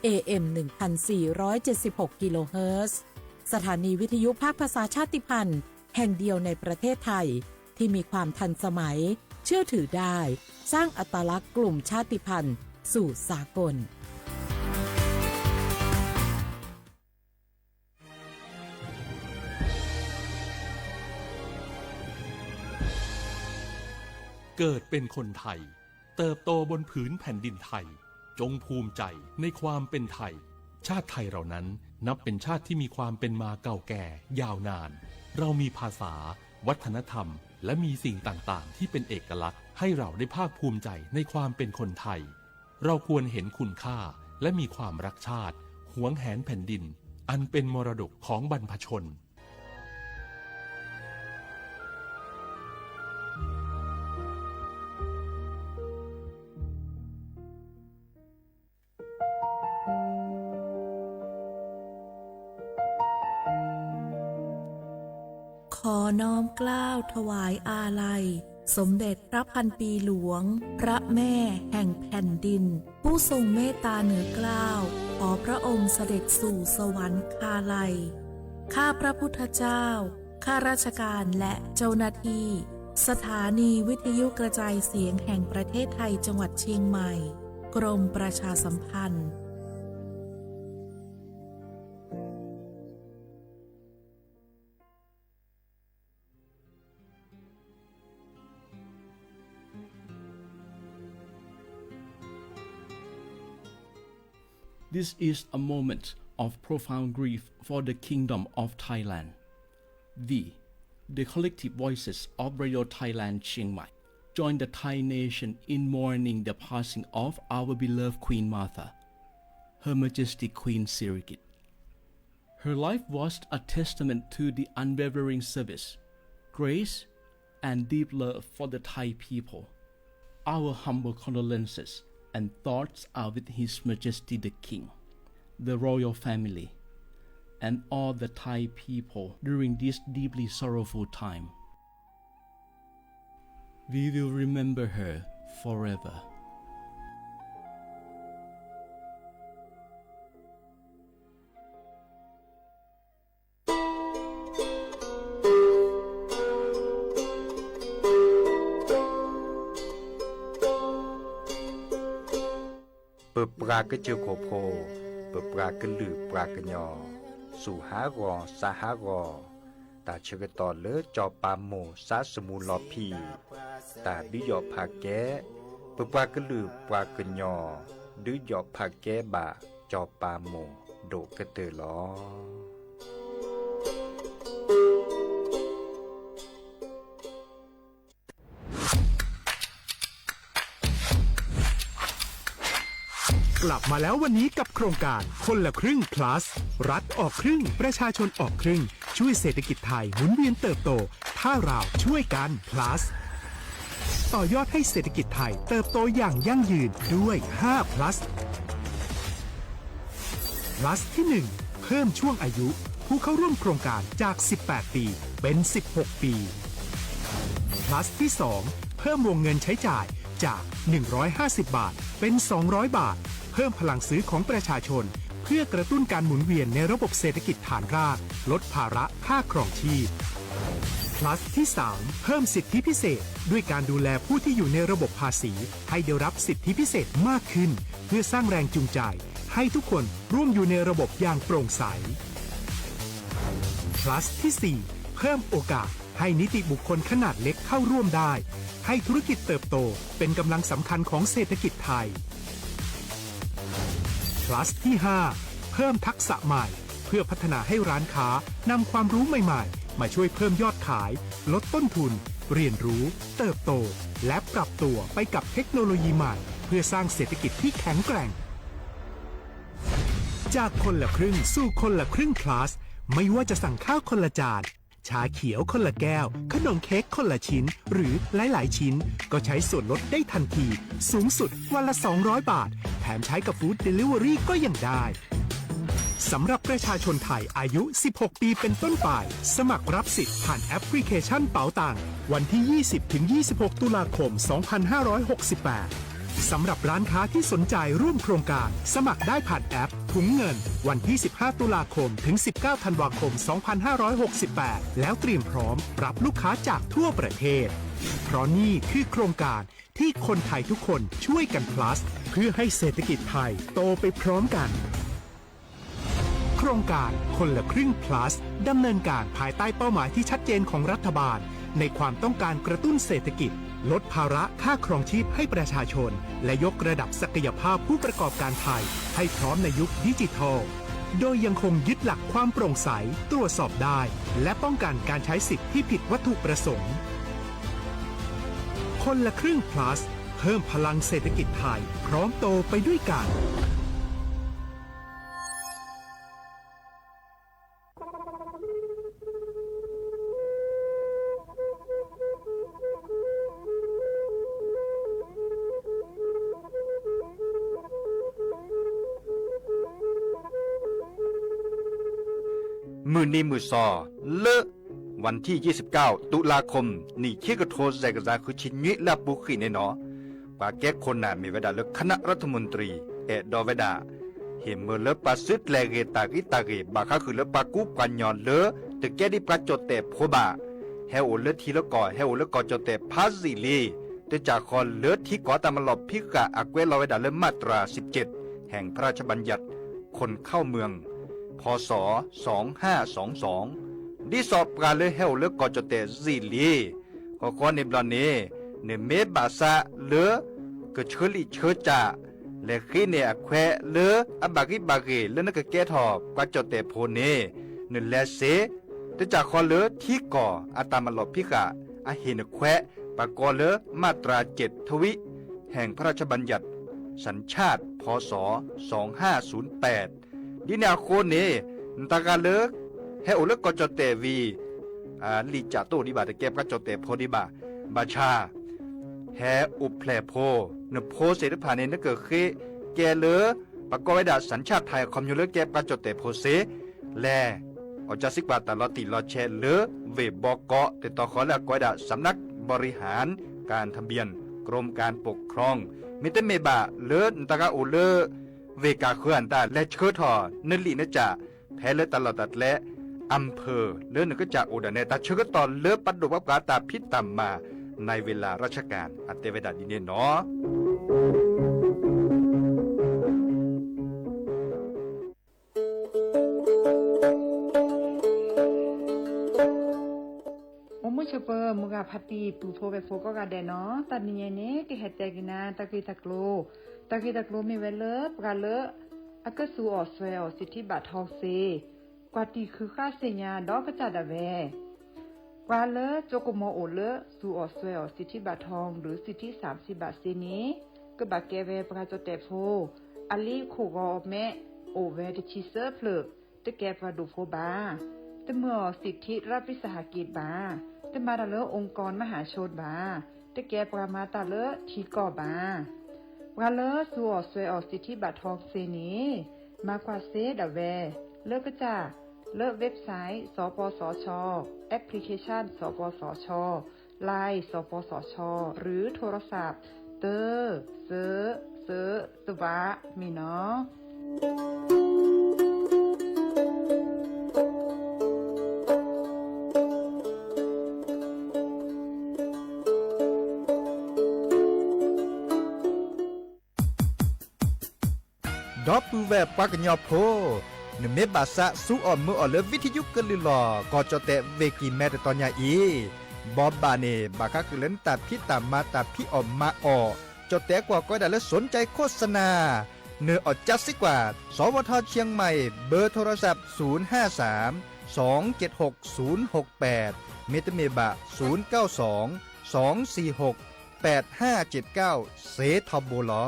AM 1476 กิโลเฮิรตซ์สถานีวิทยุภาคภาษาชาติพันธุ์แห่งเดียวในประเทศไทยที่มีความทันสมัยเชื่อถือได้สร้างอัตลักษณ์กลุ่มชาติพันธุ์สู่สากลเกิดเป็นคนไทยเติบโตบนผืนแผ่นดินไทยจงภูมิใจในความเป็นไทยชาติไทยเรานั้นนับเป็นชาติที่มีความเป็นมาเก่าแก่ยาวนานเรามีภาษาวัฒนธรรมและมีสิ่งต่างๆที่เป็นเอกลักษณ์ให้เราได้ภาคภูมิใจในความเป็นคนไทยเราควรเห็นคุณค่าและมีความรักชาติหวงแหนแผ่นดินอันเป็นมรดกของบรรพชนขอน้อมเกล้าถวายอาลัยสมเด็จพระพันปีหลวงพระแม่แห่งแผ่นดินผู้ทรงเมตตาเหนือเกล้าขอพระองค์เสด็จสู่สวรรคาลัยข้าพระพุทธเจ้าข้าราชการและเจ้าหน้าที่สถานีวิทยุกระจายเสียงแห่งประเทศไทยจังหวัดเชียงใหม่กรมประชาสัมพันธ์This is a moment of profound grief for the Kingdom of Thailand. The collective voices of Radio Thailand Chiang Mai join the Thai nation in mourning the passing of our beloved Queen Martha, Her Majesty Queen Sirikit. Her life was a testament to the unwavering service, grace, and deep love for the Thai people. Our humble condolences and thoughts are with His Majesty the King, the royal family, and all the Thai people during this deeply sorrowful time. We will remember her forever.เปิดปรากเจอโคโพเปิดปรากลือปรากยอสู่หากอสาหากอตาเชกตอเลจอปามโมสาสมูลอพีตาดิยอภาแกเปิดปรากลือปรากยอดิยอภาแกบาจอปามโมโดกะเตลอก ลับมาแล้ววันนี้กับโครงการคนละครึ่ง plus รัฐออกครึ่งประชาชนออกครึ่งช่วยเศรษฐกิจไทยหมุนเวียนเติบโตถ้าเราช่วยกัน plus ต่อยอดให้เศรษฐกิจไทยเติบโตอย่างยั่งยืนด้วย5 plus plus ที่ 1 เพิ่มช่วงอายุผู้เข้าร่วมโครงการจาก18 ปีเป็น16 ปี plus ที่ 2 เพิ่มวงเงินใช้จ่ายจาก150 บาทเป็น200 บาทเพิ่มพลังซื้อของประชาชนเพื่อกระตุ้นการหมุนเวียนในระบบเศรษฐกิจฐานรากลดภาระค่าครองชีพ plus ที่ 3 เพิ่มสิทธิพิเศษด้วยการดูแลผู้ที่อยู่ในระบบภาษีให้ได้รับสิทธิพิเศษมากขึ้นเพื่อสร้างแรงจูงใจให้ทุกคนร่วมอยู่ในระบบอย่างโปร่งใส plus ที่ 4 เพิ่มโอกาสให้นิติบุคคลขนาดเล็กเข้าร่วมได้ให้ธุรกิจเติบโตเป็นกำลังสำคัญของเศรษฐกิจไทย plus ที่ 5 เพิ่มทักษะใหม่เพื่อพัฒนาให้ร้านค้านำความรู้ใหม่ๆมาช่วยเพิ่มยอดขายลดต้นทุนเรียนรู้เติบโตและปรับตัวไปกับเทคโนโลยีใหม่เพื่อสร้างเศรษฐกิจที่แข็งแกร่งจากคนละครึ่งสู่คนละครึ่ง plus ไม่ว่าจะสั่งข้าวคนละจานชาเขียวคนละแก้วขนมเค้กคนละชิ้นหรือหลายๆชิ้นก็ใช้ส่วนลดได้ทันทีสูงสุดวันละ200 บาทแถมใช้กับฟู้ดเดลิเวอรี่ก็ยังได้สำหรับประชาชนไทยอายุ 16 ปีเป็นต้นไปสมัครรับสิทธิ์ผ่านแอปพลิเคชันเป๋าตังวันที่ 20-26 ตุลาคม 2568 สำหรับร้านค้าที่สนใจร่วมโครงการสมัครได้ผ่านแอปถุงเงินวันที่ 15 ตุลาคมถึง 19 ธันวาคม 2568 แล้วเตรียมพร้อมรับลูกค้าจากทั่วประเทศ เพราะนี่คือโครงการที่คนไทยทุกคนช่วยกัน plus เพื่อให้เศรษฐกิจไทยโตไปพร้อมกัน โครงการคนละครึ่ง plus ดำเนินการภายใต้เป้าหมายที่ชัดเจนของรัฐบาลในความต้องการกระตุ้นเศรษฐกิจลดภาระค่าครองชีพให้ประชาชนและยกระดับศักยภาพผู้ประกอบการไทยให้พร้อมในยุคดิจิทัลโดยยังคงยึดหลักความโปร่งใสตรวจสอบได้และป้องกันการใช้สิทธิที่ผิดวัตถุประสงค์คนละครึ่ง plus เพิ่มพลังเศรษฐกิจไทยพร้อมโตไปด้วยกันมือนี้มือซอเลอะวันที่ 29 ตุลาคมนี่เชกโทแซกซาคือชินยิลาบุขีเนเนาะปาแก้คนน่ะมีเวลาเลือกคณะรัฐมนตรีดอเวดาเห็นเมื่อเลือกปาซึดแลเกตากิตาเกบาคาคือเลือกปากุปัญญอนเลอตึกแกดิปราจดแต่โพบาเฮโอเลือทีละก่อเฮโอเลือกก่อจดแต่พาซิลีตึจากคอนเลือที่ก่อตามลอบพิกะอักเวลอเวดาเลือมาตรา 17 แห่งพระราชบัญญัติคนเข้าเมืองพศ 2522ดิสอบการเลยเฮาเลือกก่อจดแต่ซิลีก็ขอในบลาเนเนเมบาซาเลือกเชลิเชจ่าและขี้เนอแควเลืออบากิบาเกเลือนกแกทอบกว่าจดแต่โพเนเนแลเซแต่จากคอเลือที่ก่ออาตามลอบพิกะอาเฮนแควปากอเลือมาตรา 7 ทวิแห่งพระราชบัญญัติสัญชาติพศ 2508ดินาโคเนตากาเลิกเฮโอเลิกก็จดแต่วีลีจ่าโตดิบาตะเก็บก็จดแต่โพดิบาบาชาแฮอุแพลโพเนโพเสดผ่านเนนเกิดเคแกเลอปากอไว้ดาสัญชาติไทยคอมยูเลิกเก็บก็จดแต่โพเสแลอจาสิกบาตลอติลอแชเลอเวบอกเกาะติดต่อขอและกอยดาสำนักบริหารการทะเบียนกรมการปกครองมิเตเมบาเลินตากาโอเลอเวกาเคลื่อนตาและเชิดทอนลีนจ่าแพ้เลตลอดตัดและอำเภอเลื่อนก็จะอุดรเนตาเชิดตอนเลือปัดดุวับกาตาพิษตามมาในเวลาราชการอัตเตเวดาดินเนาะมุชเปอร์มุกาพัตีปูโพเวโฟก็กาเดเนาะตัดนี้เนี่ยกิเฮตใจกินาตะกีตะโกมีเวเลปกาเลอากสูออสเวลสิทธิบัตรทองเซกว่าตีคือค่าเสียดอกกระจัดเวกว่าเลโจโกโมโอเลสูออสเวลสิทธิบัตรทองหรือสิทธิ30 บาทเซนี้ก็บาเกเวปราโจเตโฟอลีโคกอแมโอเวดชิเซอร์เพลตะแกปราดูโฟบาตะเมื่อสิทธิรัฐวิสาหกิจบาตะมาตะเลอองค์กรมหาชนบาตะแกปรามาตะเลอทีก่อบาวาเลอสูออสเวลสิทธิบัตรทองเซนี้มากว่าเซดเวเลิกก็จะเลิกเว็บไซต์สปสช.แอปพลิเคชันสปสช.ไลน์สปสช.หรือโทรศัพท์เตอเซตวะมีเนาะดอปูแวปากญอโพนเมบาซะสู้ออมมือออเลวิทยุกะลิลอกอจอเตเวกิแมตตอนยาอีบอบบาเนบาคาคือเล่นตาพี่ตามมาตาพี่ออมมาออจอเตกว่าก็ได้แล้วสนใจโฆษณาเนื้ออดจัดสิกว่าสวทเชียงใหม่เบอร์โทรศัพท์053 276 068เมตเมบะ092 246 8579เซทอโบลอ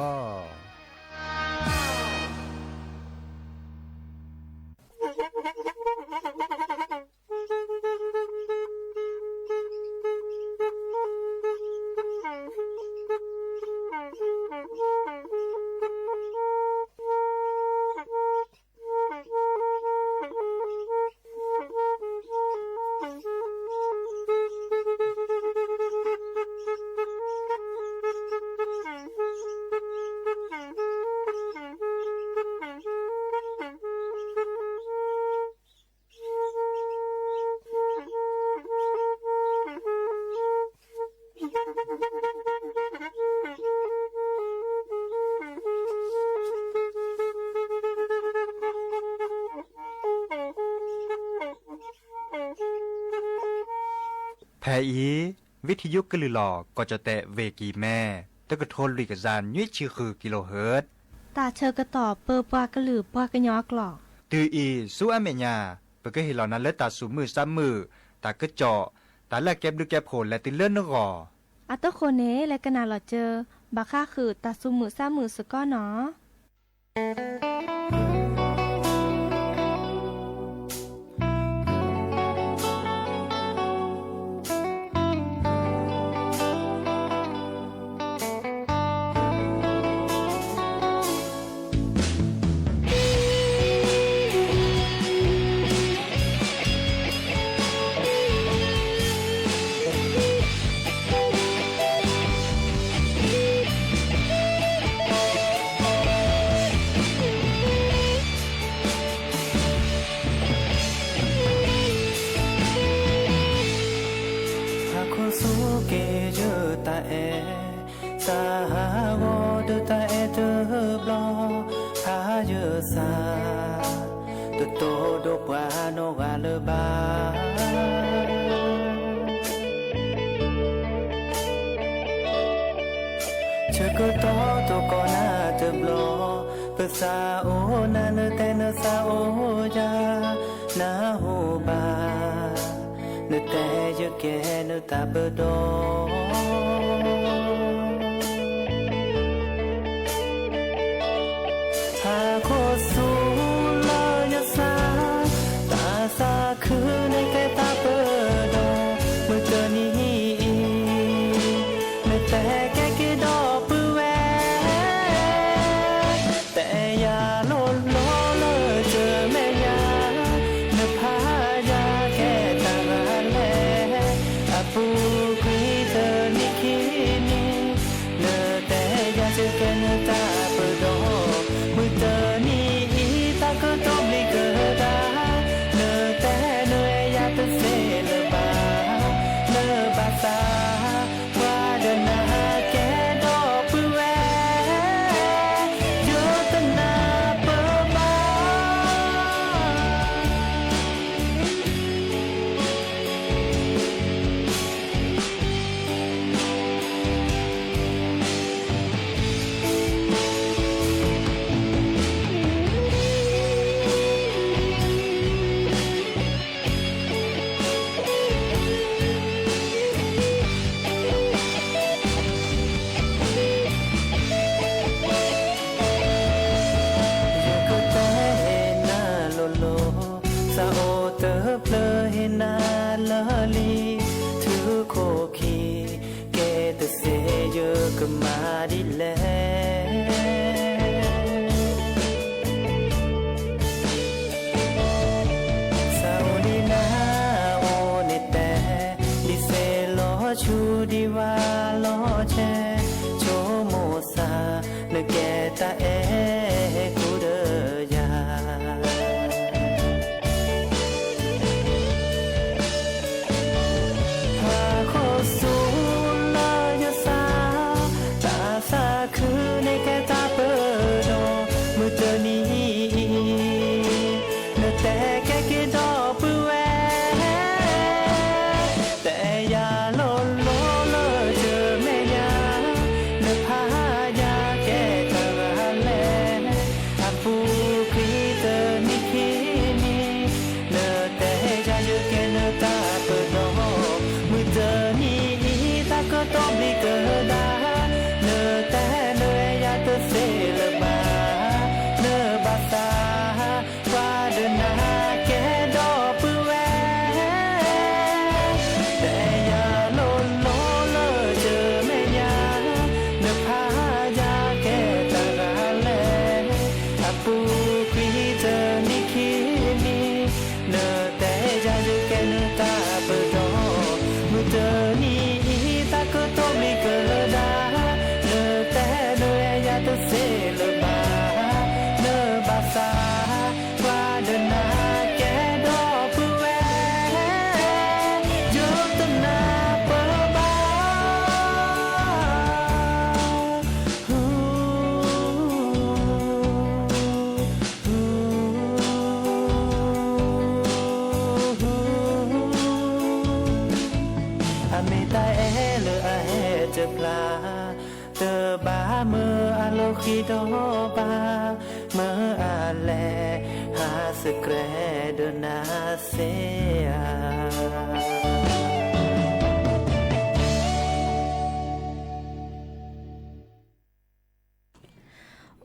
แพอีวิทยุกลือหลอก็จะแตะเวกีแม่ตะกะโทนลิกะซานยุ้ยชื่อคือกิโลเฮิรตซ์ตาเชอกระต่อเปอปากระหลือปากระยอกหลอก ตืออีสู้อเมญาเปก็เห็นเหล่านั้นเลตาสูมือซ้ำมือตากระเจาะตาแลกแก็บดูแก็บโผลและติเลื่อนนกอ อัตโตโคเนและกะนาหลอเจอบาค่าคือตาซุมือซ้ามือสก้อเนาะเชก็ตอตัวก่อนหน้าเติบลอภาษาโอนาเนแต่เนซาโอจานาโฮบาเนแต่ยะแกเนตาเบดอหาโคสูลายะซาตาซาคือในแกตาเบดอเมื่อเจอนี้เนแต่แกกิดอ กีดอบามาอาแลหาสแกรดนาเซีย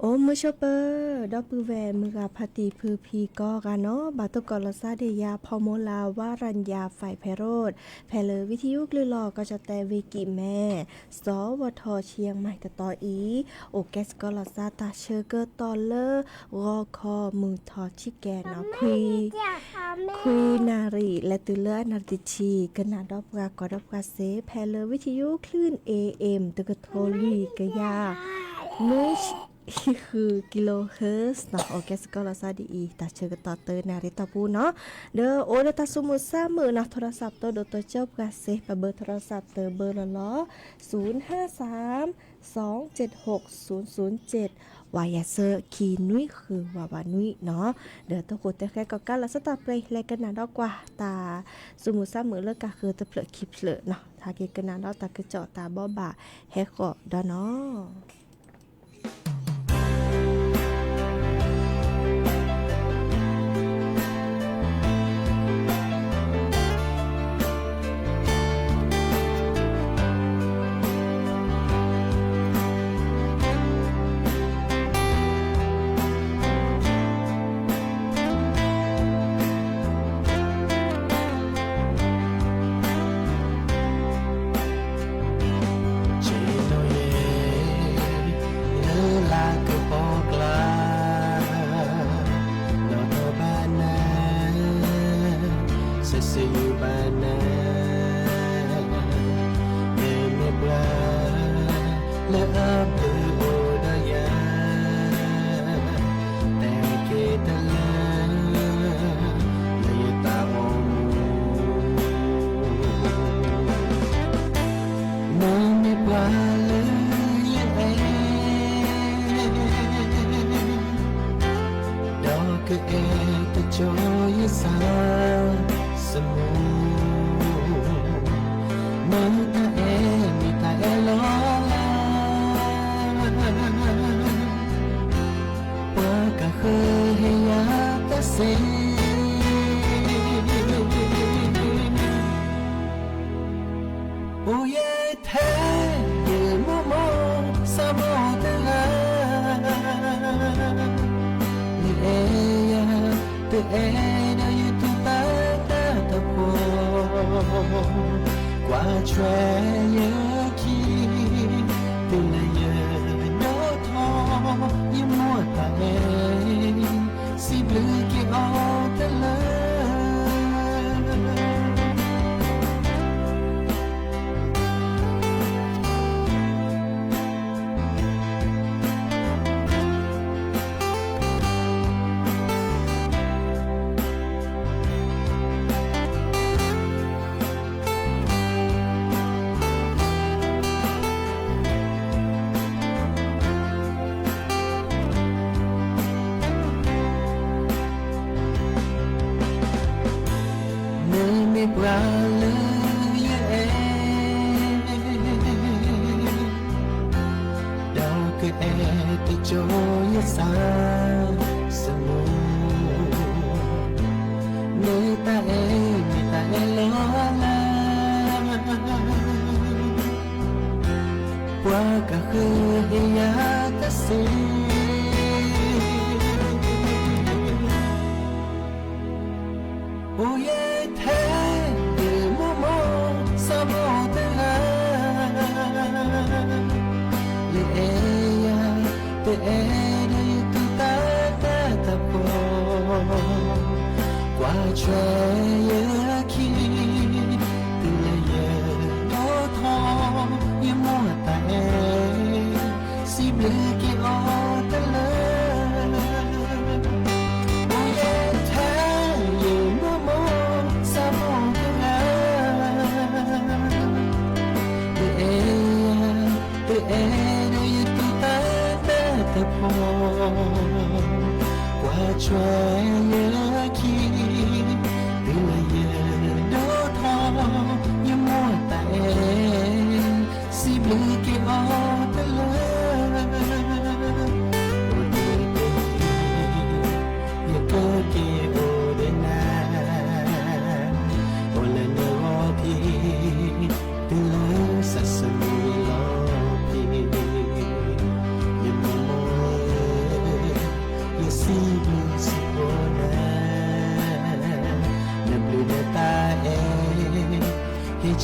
โอ้มือชอเปอร์ดอกปือแวมือกาพติพือพีก็กาเนาะบาตุกอลซาเดียพอโมลาวารัญญาฝ่ายไพโรธแพเลวิทยุกลือหลอก็จะแต่วิกิแม่สวทเชียงใหม่กะตออีโอแกสกอลซาตาเชอเกอร์ตอเลอร์รอคอมือทอชิแกเนาะคุยนารีและตุเลอร์นาติชีกนาดอกกากอดอกกาเซแพเลวิทยุคลื่น AM ตะกะโทลีกะยานุชคือกิโลเฮิร์ตซ์เนาะโอเคสกอลาซาดีตาเชกต่อเตอร์นาริตาปูเนาะเด้อโอเดตาสมุทรสามือนะโทรศัพท์ตัวโดตัวเจ้าประเสปเบอร์โทรศัพท์เตอเบอร์ละล้อ053-276-007วายาเซอร์คีนุ้ยคือวาวานุ้ยเนาะเดี๋ยวตัวโคตรแค่ก็การละสตาร์ไปเลยกันนะดอกกว่าตาสมุทรสามือเลิกก็คือตะเปลือกคลิปเลยเนาะถ้าเกิดกันนะดอกตากระเจาะตาบ่บ่าแฮกก็ดอเนาะ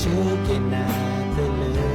ชื่อเกนาเธอเลย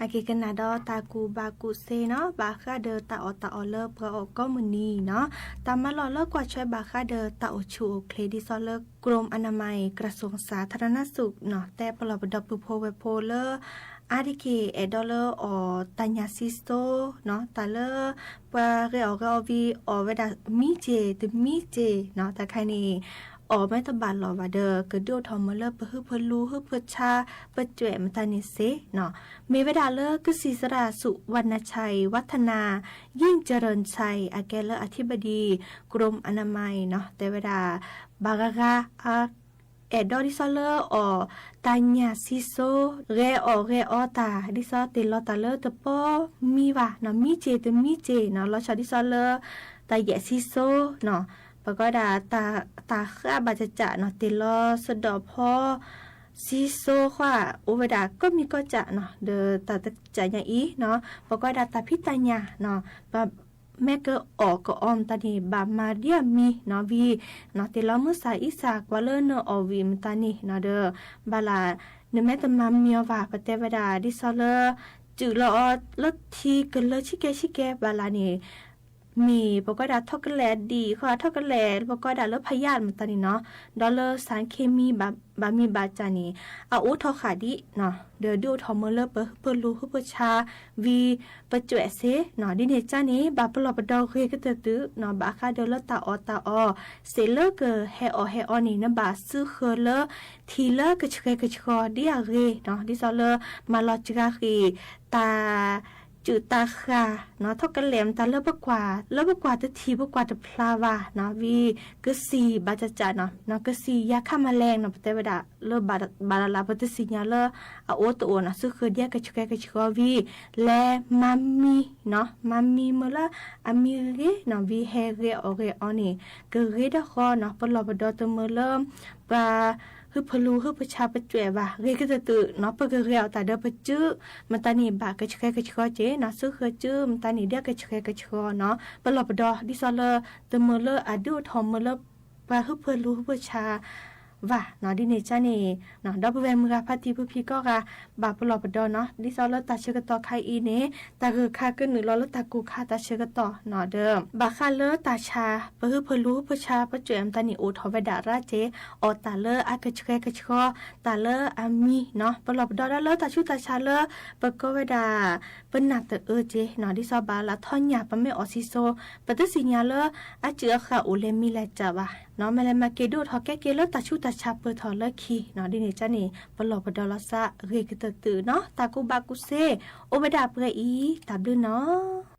หากกันนาดอตากูบากูเซเนาะบาคาเดอตาอตาอเลอประออก็มือนีเนาะตามมาลอเลิกกว่าช่วยบาคาเดอตาอชูเคลดิซอเลิกกรมอนามัยกระทรวงสาธารณสุขเนาะแต่ปลอบดปุโพเวโพเลออาดิเคเอดอลเลออตัญญาซิสโตเนาะตาเลอปาเรอก็วีอเวดามีเจตมีเจเนาะแต่ใครนี่ออกไม่ตบานหรอว่าเดอกระโดดทอมเลอร์เพื่อเพื่อรู้เพื่อชาเพื่อจ่วยมันตานิเซเนาะเมเวดาเลอร์ก็ศิสราสุวรรณชัยวัฒนายิ่งเจริญชัยอาแกเลอร์อธิบดีกรมอนามัยเนาะแต่เวลาบากากาเอดอดิซอเลอร์อตัญญาซิโซเรอตาดิซอติลอตาเลอร์ตะปอมีว่ะเนาะมีเจตมีเจเนาะลอชอดิซอเลอร์ตาแยซิโซเนาะปก็ดาตาข้าบาจะจะเนาะติลอสดอพอ ซีโซค่ะอุวดาก็มีก็จะเนาะเดอตาจะอย่างอีเนาะปก็ดาตาพิตาญาเนาะบาแม่ก็ออกก็ออมตานีบามาเดียมีเนาะวีเนาะเตลอมือสายอีสากว่าเลเนออวีมตานีเนาะเดอบาลาเนแม่ตมาเมียวว่าปะเตวดาดิซอเลจือละอละทีกันเลยชิแกบาลานี่มีปก็ดาทอกกันแลดีค่ะทอกกันแลปก็ดาเลพยานมันตานีเนาะดอลเลอร์สารเคมีบามีบาจานีอาอุทอขาดิเนาะเดอดูทอมเลเปรู้เปชาวีปจวเซเนาะดิเนจานี้บาปลอบดอเคก็ตื้อเนาะบาคาเดลตาอเซเลเกเฮอนี่นะบาซื้อเคเลทีเลกชดิอาเรเนาะดิซอเลมาลอจิกาคีตาจืตาคาเนาะทอกกันแหลมตาเลิบกว่าตะทีบกว่าตะพลาวาเนาะวีก็สีบาจะเนาะก็สียาฆ่าแมลงเนาะแต่ว่าเลิบาลาปตสิญาเลอโอตโอนะซึคือเดียกชวีและมัมมีเนาะมัมมีมละอามิเรเนาะวีเฮเรออนี่ก็เรดะคอเนาะปลอบดอตเมเริ่มปาฮึพลูฮึพชาปจวยว่าเรก็จะตื่นเนาะปะกเรียวแต่เดปจื้อมันตานี่บากชเจเนาะซึคือจื้อมันตานี่เดียกชเนาะปลอบดอดิซอเลตเมเลอดูทอมเมเลปาฮึพลูฮึพชาว่าเนาะดิเนจานี่เนาะดอกเวมือพาติผู้พี่ก็กะบาปลอบดอเนาะดิซอเลตาเชกตอไคอีเนตาคือคาก็1ลอตากูคาตาเชกตอเนาะเดิมบาคาเลตาชาปะฮึพลูพชาปจวยมตานี่โอทอเวดาราเจอตาเลอากชตาเลอามีเนาะปลอบดอเลตาชูตาชาเลปะก็เวดาเปิ้นนักเตเจเนาะดิซอบาลาทอนยาปะเมออซิโซปะตสิญาเลอาเจือค่ะโอเลมีแลจาวะเนาะแมลมาเกดูทอแกเกเลตาชูตาชาเปทอเลคีเนาะดิเนจานี่ปลอบดอลซะเรกตตือเนาะตากูบากุเซโอเวดาเปรอีตาบลือเนาะ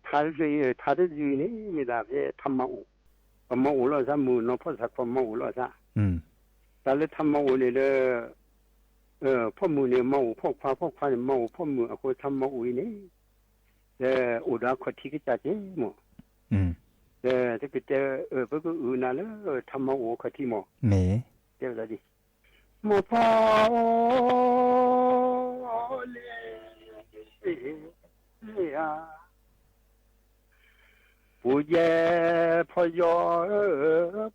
他是他的人呢，没大别他妈我了啥木那破啥破妈我了啥，但是他妈我里的破木呢妈我破夸的妈我破木或他妈我呢，我那块提个价钱么，这个不过那了他妈我块提么，没，对不对？莫怕嘞呀。不也怕要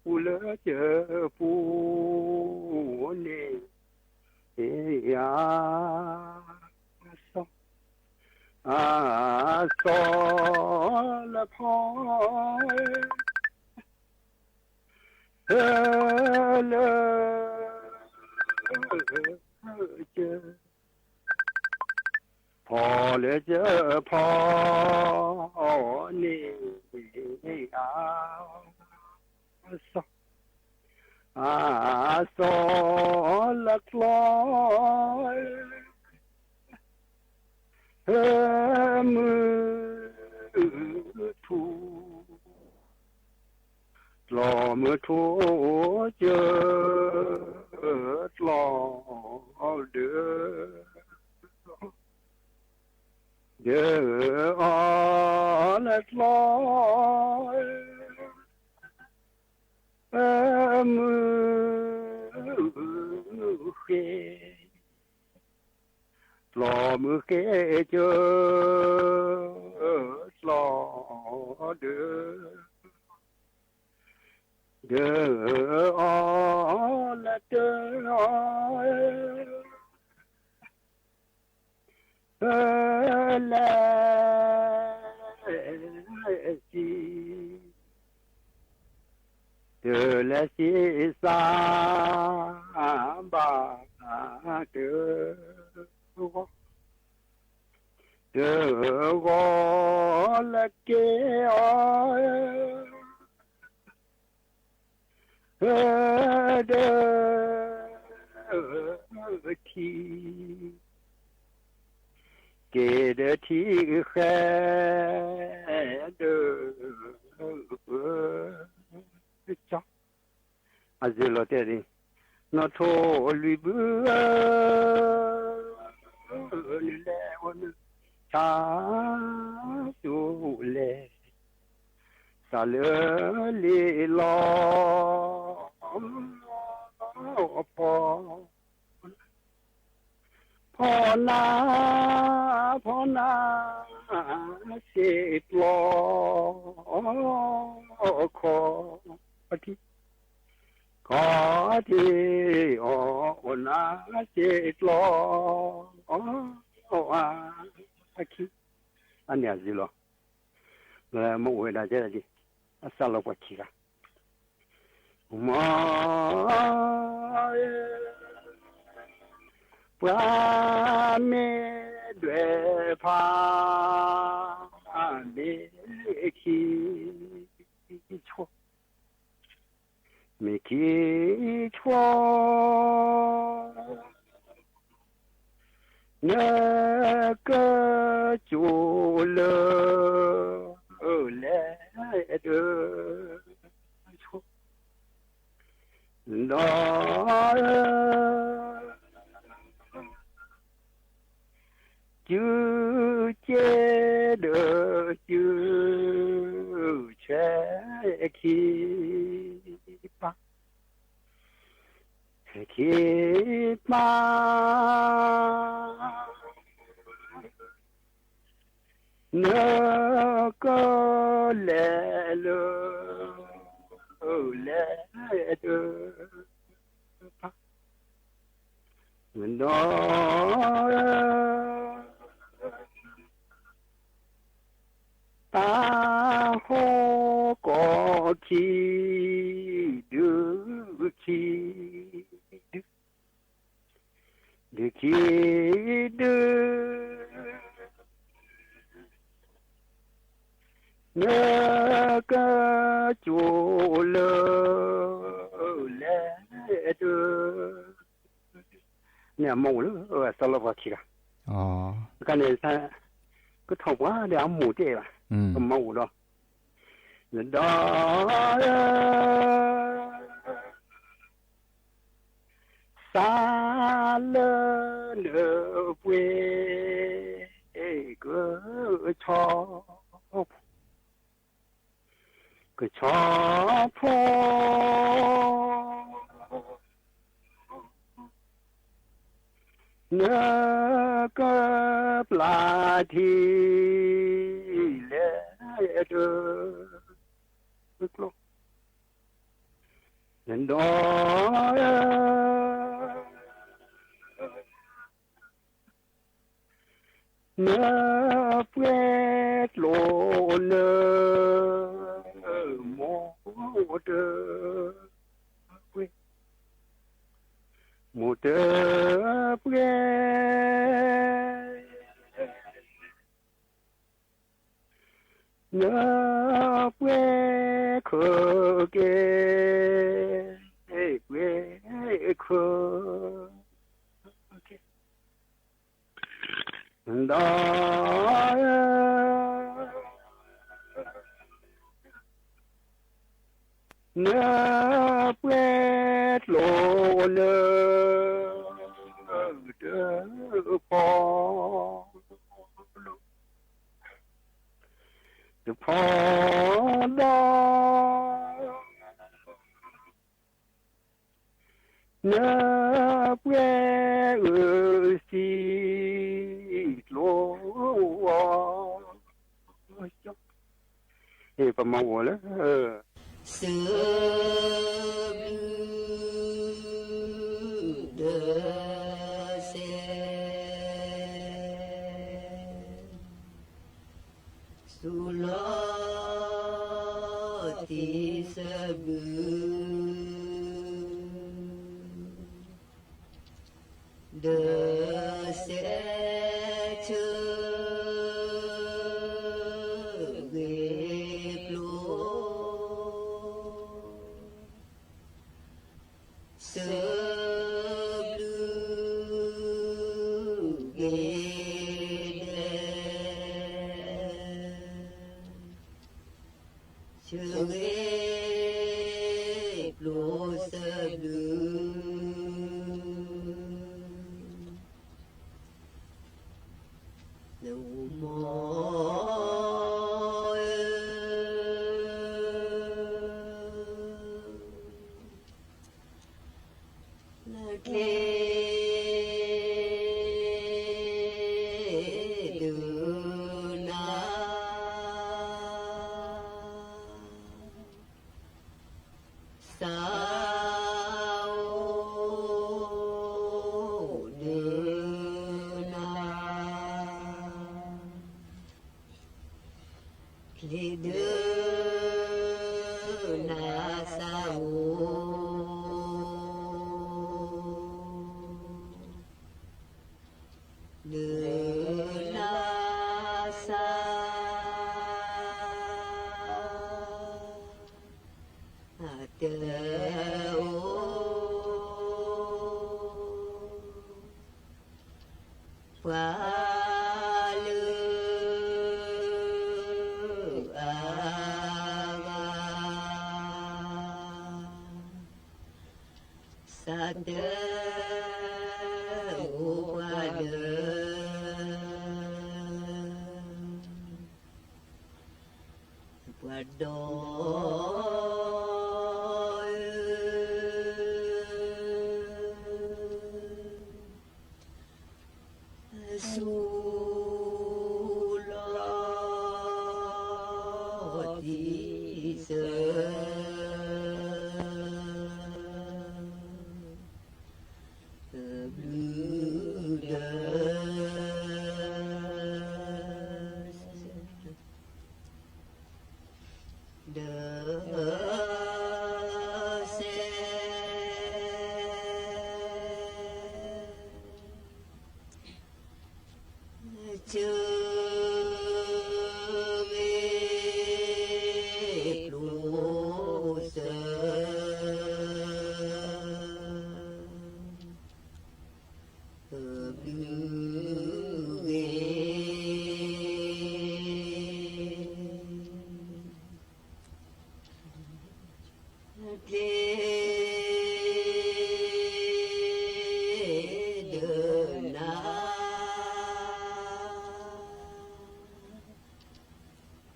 不了这不呢？哎呀，少了怕了这。跑了这跑你呀，少了么土，老么土就老的。The all at law lo mưa kê chơ lo đưa all at de la si sa ba de la ke de ki ke de ti khe de cha azelo teri no to libu le won cha su le sa le li lo po na se lo ko ati có thì ở na chết lo khi anh nhà gì lo là một người đã chết là gì sao lo quá chi cả mà qua mẹ đuổi pha mẹ khi chua mẹ khi chua nhớ cơ chủ lơ lẽ đưa chua đó chưa chế được chưa chế khi ba nỡ có lẽ lỡ lẽ đưa mình đó ta hô có chi được chi được chi được nhớ cơ chủ lơ lẽ đưa nhà mù nữa sao lo vào kia cái này sao cái thầu quá để ăn mù thế à ปะมาอู咯ดาซาเลเนเวก็ชอบก็ชอบพอเนื้อก็ปลาทีเลเดอกลยันดอยเนื้อเปรตโลเนโมเดโมเดเปรเนื้อเปรเคเกเปรเคดาเนื้อเปรตโลเนเดพอเดพอดาเนื้อเปรตสีโลประมาณว่าแล้วสืบเดเซสุลติสบืเดเซเชเวปโลเซบลูเกเดเชเวปโลเซบลู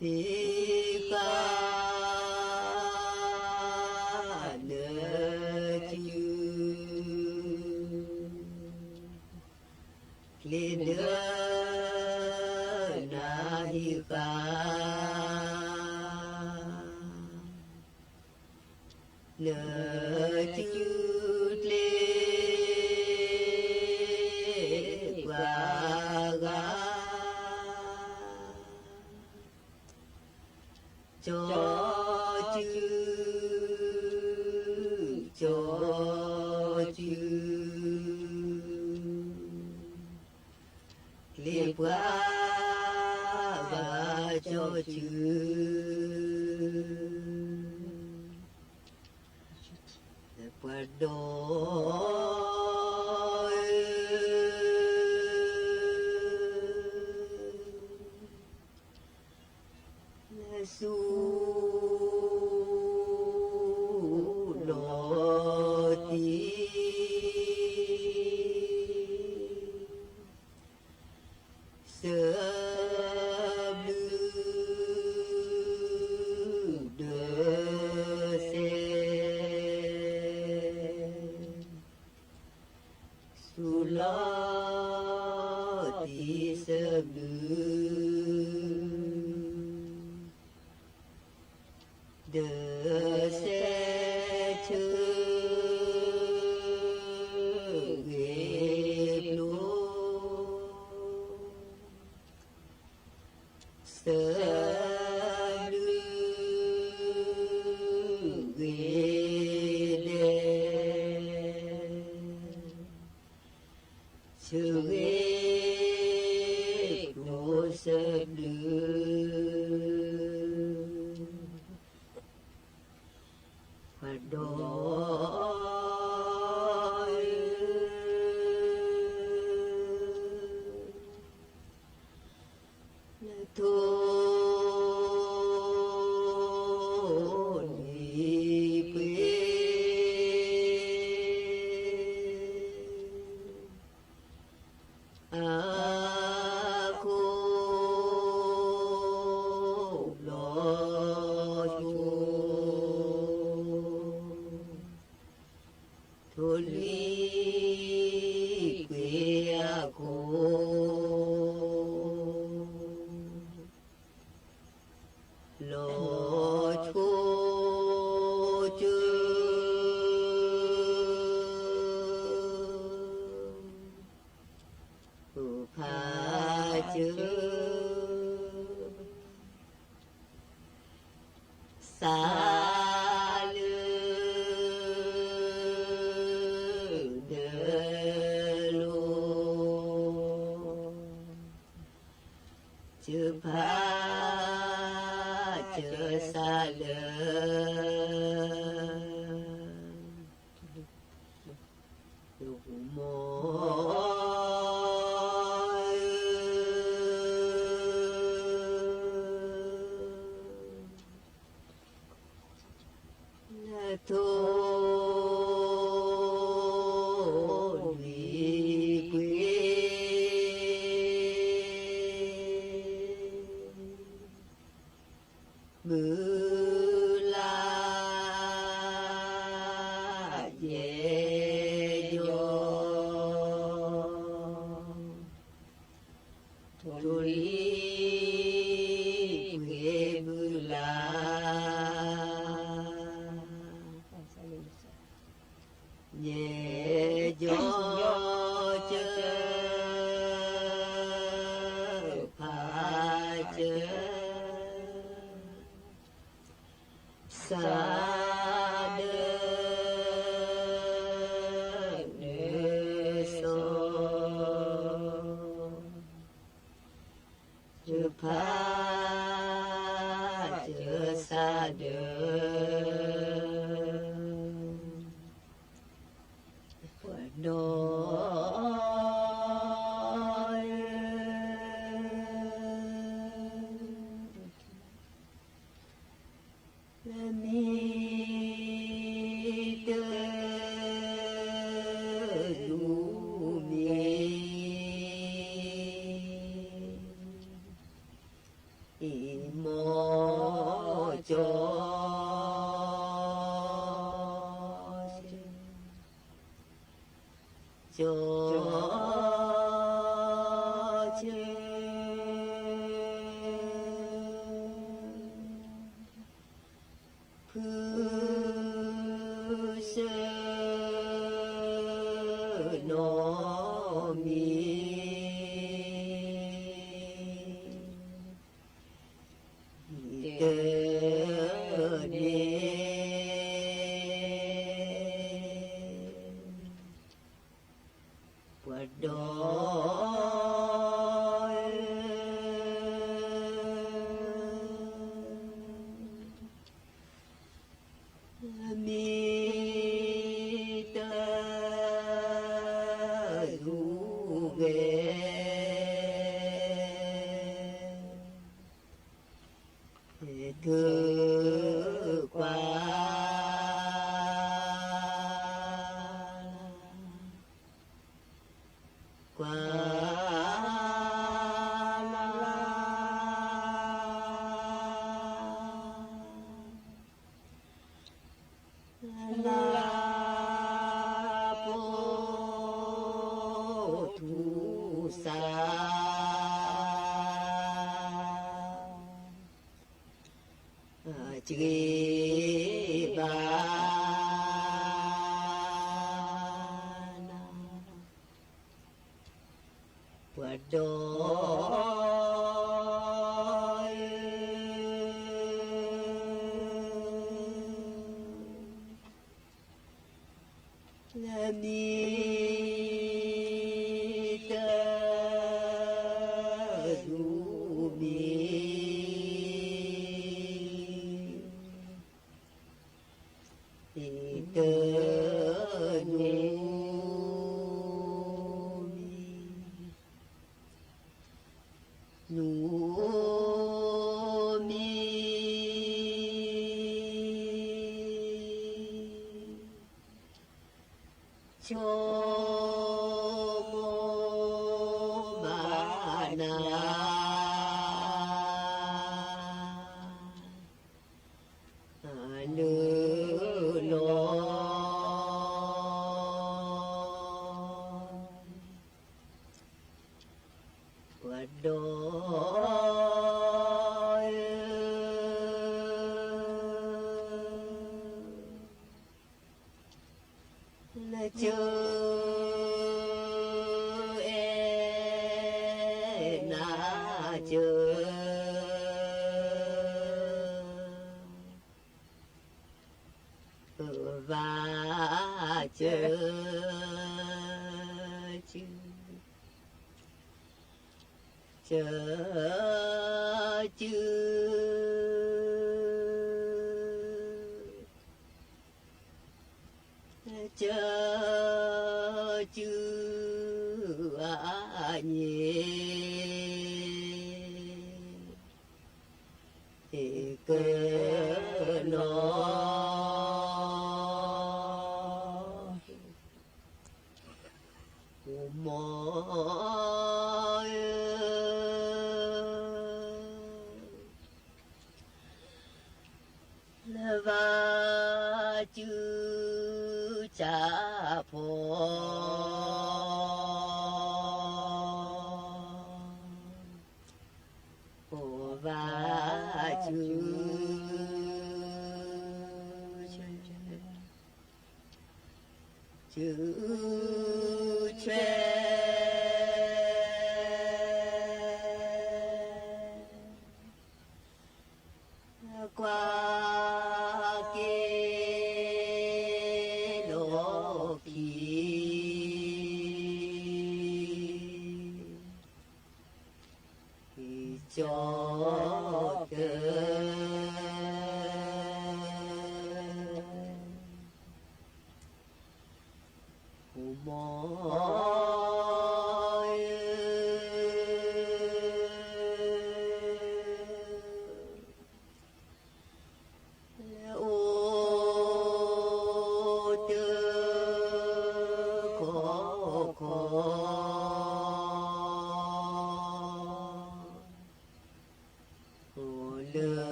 เ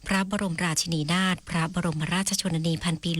พระบรมราชินีนาถพระบรมราชชนนีพันปี